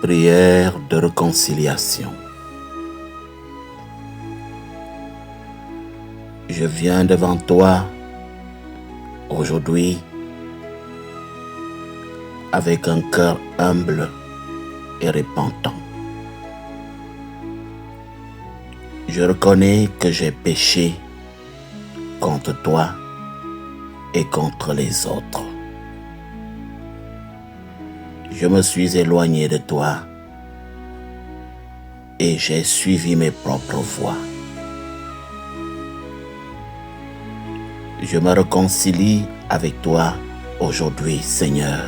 Prière de réconciliation. Je viens devant toi aujourd'hui avec un cœur humble et repentant. Je reconnais que j'ai péché contre toi et contre les autres. Je me suis éloigné de toi et j'ai suivi mes propres voies. Je me réconcilie avec toi aujourd'hui, Seigneur.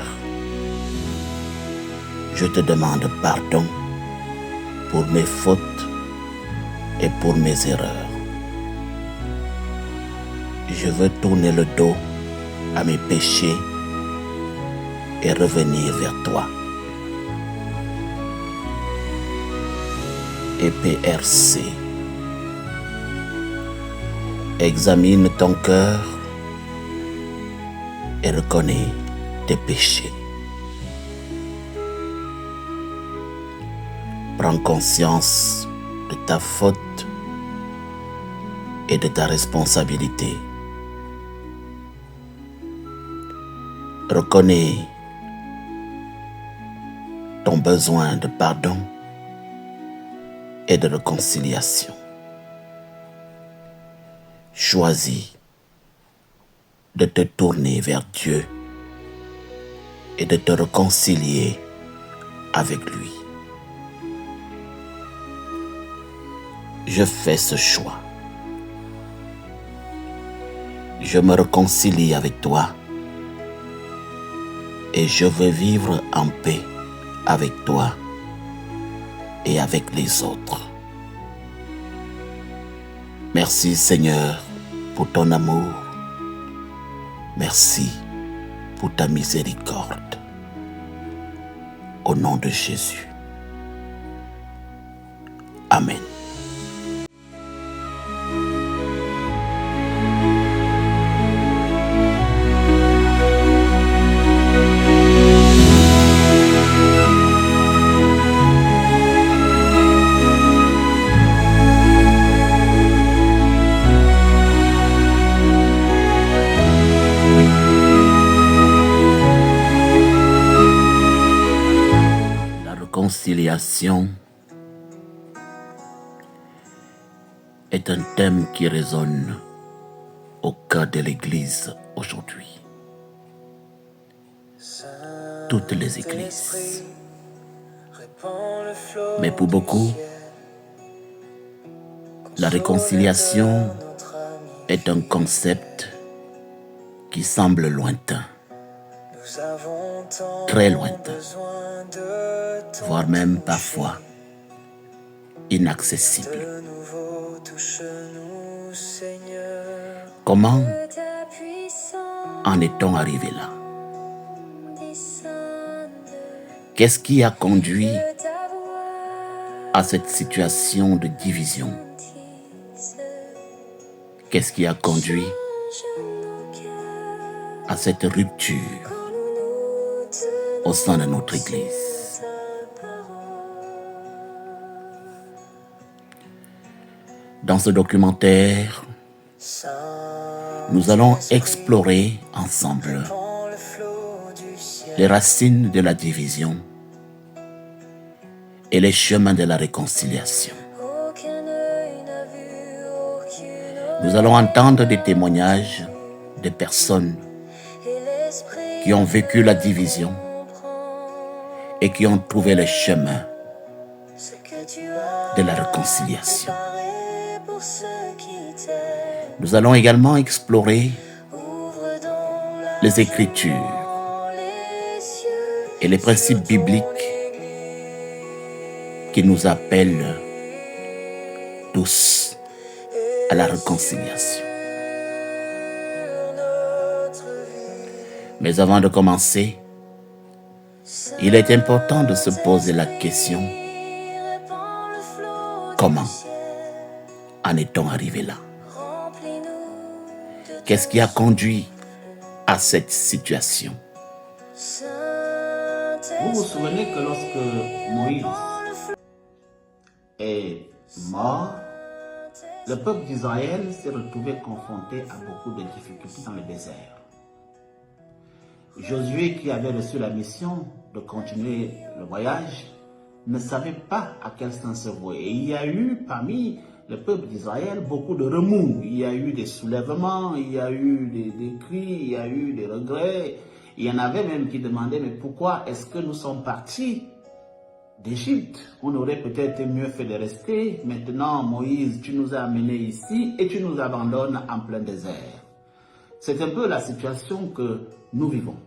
Je te demande pardon pour mes fautes et pour mes erreurs. Je veux tourner le dos à mes péchés et revenir vers toi. Et PRC, examine ton cœur et reconnais tes péchés. Prends conscience de ta faute et de ta responsabilité. Reconnais ton besoin de pardon et de réconciliation. Choisis de te tourner vers Dieu et de te réconcilier avec lui. Je fais ce choix. Je me réconcilie avec toi et je veux vivre en paix avec toi et avec les autres. Merci Seigneur pour ton amour. Merci pour ta miséricorde. Au nom de Jésus. Amen. Réconciliation est un thème qui résonne au cœur de l'Église aujourd'hui. Toutes les églises. Mais pour beaucoup, la réconciliation est un concept qui semble lointain, très lointain, voire même parfois inaccessible. Comment en est-on arrivé là? Qu'est-ce qui a conduit à cette situation de division? Qu'est-ce qui a conduit à cette rupture au sein de notre Église? Dans ce documentaire, nous allons explorer ensemble les racines de la division et les chemins de la réconciliation. Nous allons entendre des témoignages de personnes qui ont vécu la division et qui ont trouvé le chemin de la réconciliation. Nous allons également explorer les Écritures et les principes bibliques qui nous appellent tous à la réconciliation. Mais avant de commencer, il est important de se poser la question: comment en est-on arrivé là? Qu'est-ce qui a conduit à cette situation? Vous vous souvenez que lorsque Moïse est mort, le peuple d'Israël s'est retrouvé confronté à beaucoup de difficultés dans le désert. Josué, qui avait reçu la mission de continuer le voyage, ne savait pas à quel sens se vouer. Et il y a eu parmi le peuple d'Israël beaucoup de remous. Il y a eu des soulèvements, il y a eu des cris, il y a eu des regrets. Il y en avait même qui demandaient, mais pourquoi est-ce que nous sommes partis d'Égypte? On aurait peut-être mieux fait de rester. Maintenant, Moïse, tu nous as amenés ici et tu nous abandonnes en plein désert. C'est un peu la situation que nous vivons.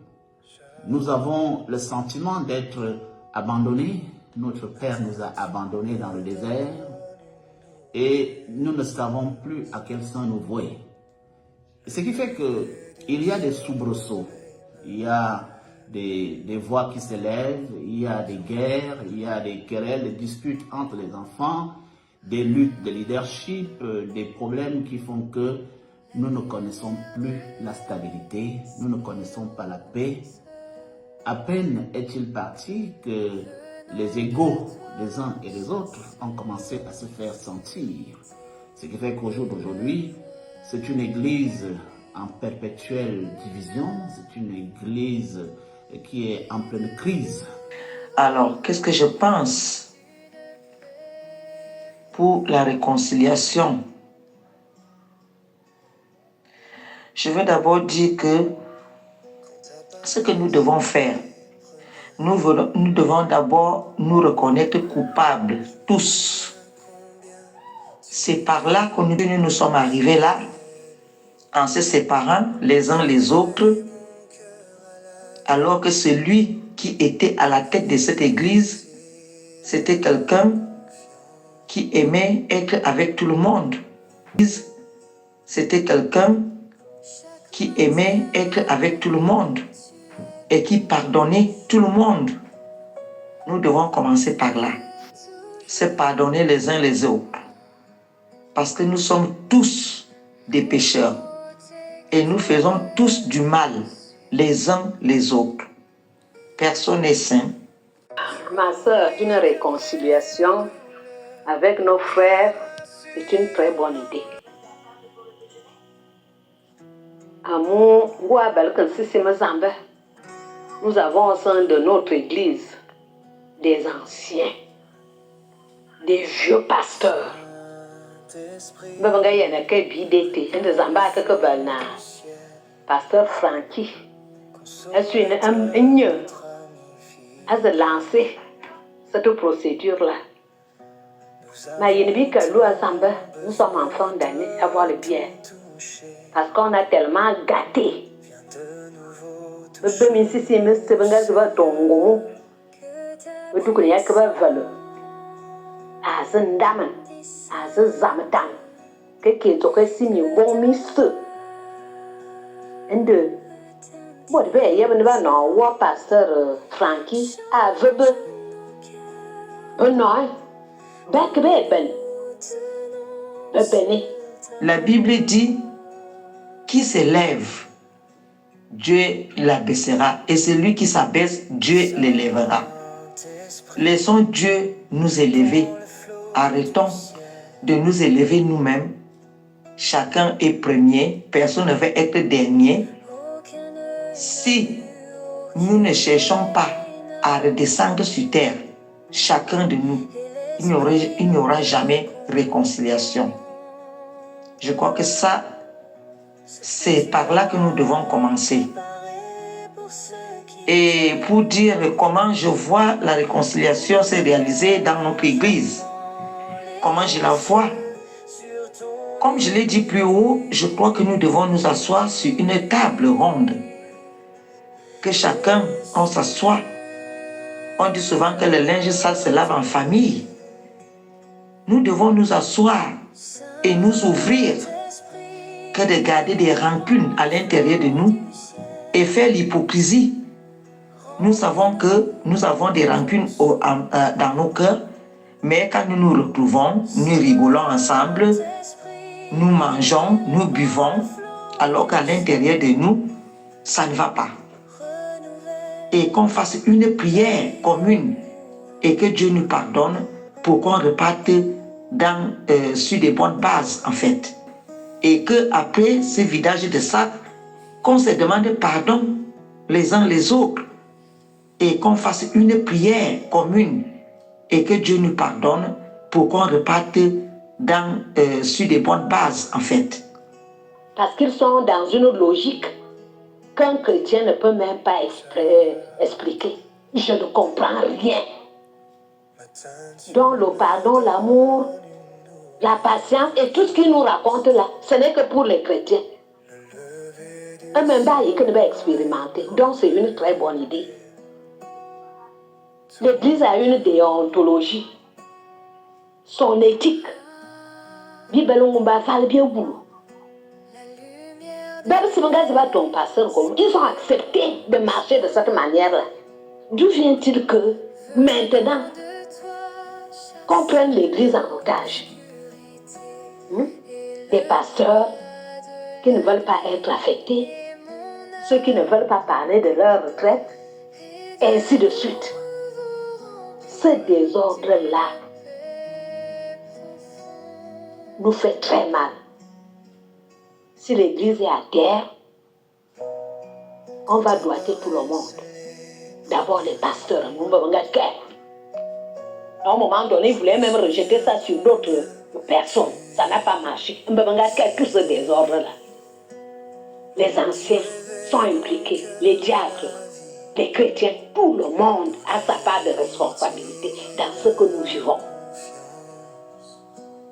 Nous avons le sentiment d'être abandonnés. Notre Père nous a abandonnés dans le désert et nous ne savons plus à quel sens nous vouer. Ce qui fait qu'il y a des soubresauts, il y a des voix qui s'élèvent, il y a des guerres, il y a des querelles, des disputes entre les enfants, des luttes de leadership, des problèmes qui font que nous ne connaissons plus la stabilité, nous ne connaissons pas la paix. À peine est-il parti que les égos des uns et des autres ont commencé à se faire sentir. Ce qui fait qu'au jour d'aujourd'hui, c'est une église en perpétuelle division, c'est une église qui est en pleine crise. Alors, qu'est-ce que je pense pour la réconciliation? Je veux d'abord dire que ce que nous devons faire, nous devons d'abord nous reconnaître coupables, tous. C'est par là que nous sommes arrivés là, en se séparant les uns les autres, alors que celui qui était à la tête de cette église, c'était quelqu'un qui aimait être avec tout le monde. C'était quelqu'un qui aimait être avec tout le monde et qui pardonnait tout le monde. Nous devons commencer par là. Se pardonner les uns les autres. Parce que nous sommes tous des pécheurs. Et nous faisons tous du mal les uns les autres. Personne n'est saint. Ma soeur, une réconciliation avec nos frères est une très bonne idée. Nous avons au sein de notre église des anciens, des vieux pasteurs. Pasteur Frankie, est-ce a lancé cette procédure-là? Nous sommes en fin d'année à voir le bien. Parce qu'on a tellement gâté. Pasteur Frankie a La Bible dit, qui s'élève, Dieu l'abaissera, et celui qui s'abaisse, Dieu l'élèvera. Laissons Dieu nous élever. Arrêtons de nous élever nous-mêmes. Chacun est premier, personne ne veut être dernier. Si nous ne cherchons pas à redescendre sur terre, chacun de nous, il n'y aura jamais réconciliation. Je crois que ça, c'est par là que nous devons commencer. Et pour dire comment je vois la réconciliation se réaliser dans notre église, comment je la vois, comme je l'ai dit plus haut, je crois que nous devons nous asseoir sur une table ronde. Que chacun, on s'assoit. On dit souvent que le linge sale se lave en famille. Nous devons nous asseoir et nous ouvrir que de garder des rancunes à l'intérieur de nous et faire l'hypocrisie. Nous savons que nous avons des rancunes dans nos cœurs, mais quand nous nous retrouvons, nous rigolons ensemble, nous mangeons, nous buvons, alors qu'à l'intérieur de nous, ça ne va pas. et qu'on fasse une prière commune et que Dieu nous pardonne pour qu'on reparte sur des bonnes bases en fait. Et qu'après ce vidage de sac, qu'on se demande pardon les uns les autres et qu'on fasse une prière commune et que Dieu nous pardonne pour qu'on reparte sur des bonnes bases en fait. Parce qu'ils sont dans une logique qu'un chrétien ne peut même pas expliquer. Je ne comprends rien. Donc le pardon, l'amour, la patience et tout ce qu'ils nous racontent là, ce n'est que pour les chrétiens. Un même bail que ne va expérimenter. Donc c'est une très bonne idée. L'Église a une déontologie, son éthique. Ils ont accepté de marcher de cette manière-là. D'où vient-il que maintenant qu'on prenne l'Église en otage? Des pasteurs qui ne veulent pas être affectés, ceux qui ne veulent pas parler de leur retraite, et ainsi de suite. Ce désordre-là nous fait très mal. Si l'Église est à terre, on va doiter tout le monde. D'abord les pasteurs. À un moment donné, ils voulaient même rejeter ça sur d'autres personnes. Ça n'a pas marché. Tout ce désordre-là. Les anciens sont impliqués, les diacres, les chrétiens, tout le monde a sa part de responsabilité dans ce que nous vivons.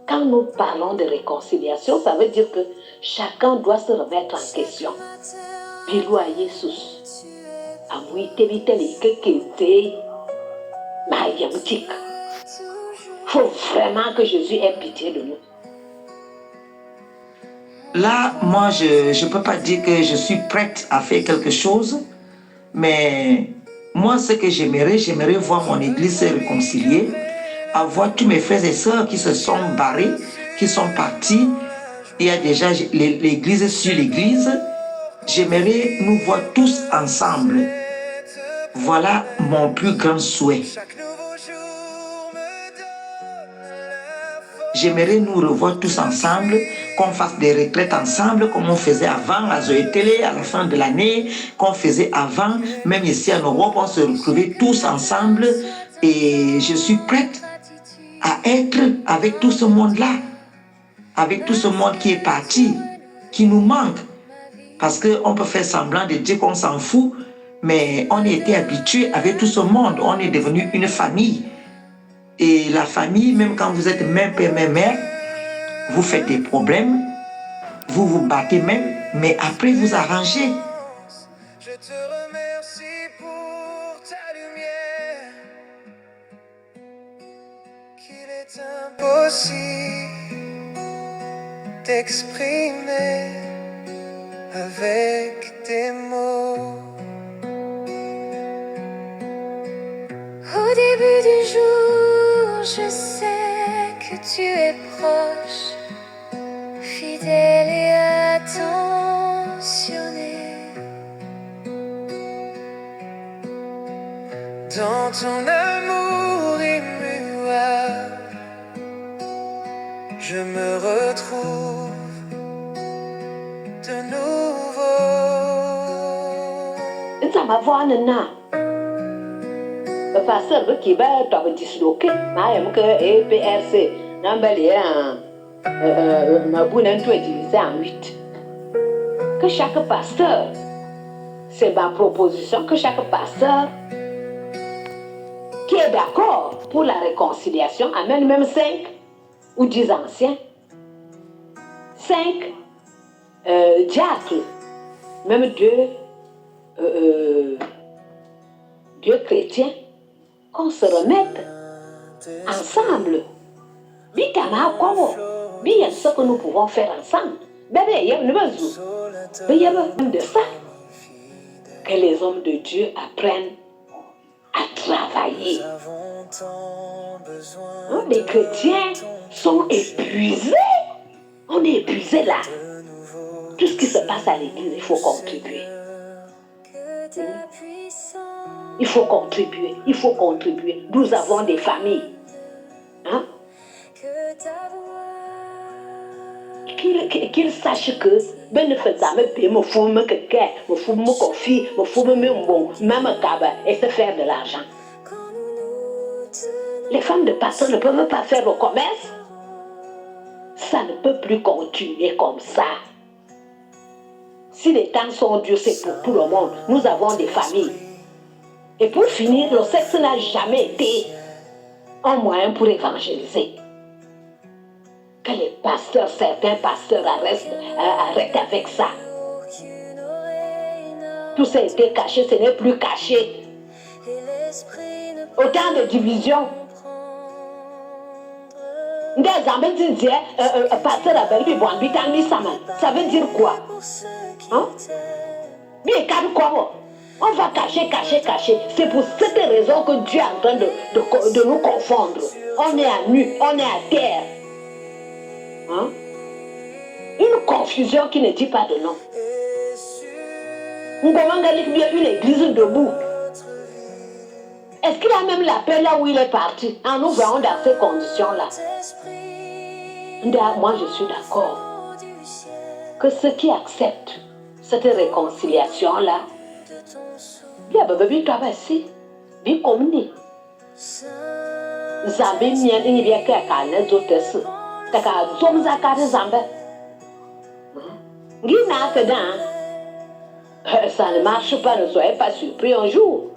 Quand nous parlons de réconciliation, ça veut dire que chacun doit se remettre en question. Bilou à Jesus. Il faut vraiment que Jésus ait pitié de nous. Là, moi, je ne peux pas dire que je suis prête à faire quelque chose, mais moi, ce que j'aimerais voir mon église se réconcilier, avoir tous mes frères et sœurs qui se sont barrés, qui sont partis. Il y a déjà l'église sur l'église. J'aimerais nous voir tous ensemble. Voilà mon plus grand souhait. J'aimerais nous revoir tous ensemble, qu'on fasse des retraites ensemble, comme on faisait avant à Zoé Télé, à la fin de l'année, qu'on faisait avant, même ici en Europe, on se retrouvait tous ensemble. Et je suis prête à être avec tout ce monde-là, avec tout ce monde qui est parti, qui nous manque. Parce qu'on peut faire semblant de dire qu'on s'en fout, mais on a été habitué avec tout ce monde, on est devenu une famille. Et la famille, même quand vous êtes même père, même mère, vous faites des problèmes, vous vous battez même, mais après vous arrangez. Je te remercie pour ta lumière, qu'il est impossible d'exprimer avec des mots. Au début du jour, je sais que tu es proche, fidèle et attentionné. Dans ton amour immuable, je me retrouve de nouveau. Ça va voir Nana. Le pasteur qui va être disloqué, que EPRC, ma bonne est divisé en 8. Que chaque pasteur, c'est ma proposition, que chaque pasteur qui est d'accord pour la réconciliation amène même 5 ou 10 anciens, 5 diacres, même 2 chrétiens, qu'on se remette ensemble. Bien ce que nous pouvons faire ensemble. Il y a même de ça que les hommes de Dieu apprennent à travailler. Les chrétiens sont épuisés. On est épuisés là. Tout ce qui se passe à l'église, il faut contribuer. Que ta puissance Il faut contribuer, il faut contribuer. Nous avons des familles. Hein? Qu'il sache que ben ne faisant me me fume quelqu'un, me fume coffee, me fume même bon, même caba et se faire de l'argent. Les femmes de pasteur ne peuvent pas faire le commerce. Ça ne peut plus continuer comme ça. Si les temps sont durs, c'est pour tout le monde. Nous avons des familles. Et pour finir, le sexe n'a jamais été un moyen pour évangéliser. Que les pasteurs, certains pasteurs arrêtent avec ça. Tout ça a été caché, ce n'est plus caché. Autant de divisions. Ça veut dire quoi? Hein? On va cacher, cacher, cacher. C'est pour cette raison que Dieu est en train de nous confondre. On est à nu, on est à terre. Hein? Une confusion qui ne dit pas de nom. Une église debout. Est-ce qu'il a même la paix là où il est parti en nous voyant dans ces conditions-là? Moi, je suis d'accord que ceux qui acceptent cette réconciliation-là, bien, toi, si, bien comme ni. Zambé, mien, il n'y a qu'à les autres. T'as qu'à zomza qu'à Zambé. Ça ne marche pas, ne soyez pas surpris un jour.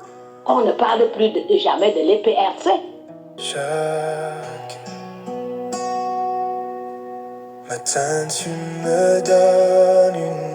On ne parle plus jamais de l'EPRC. Chaque matin, tu me donnes une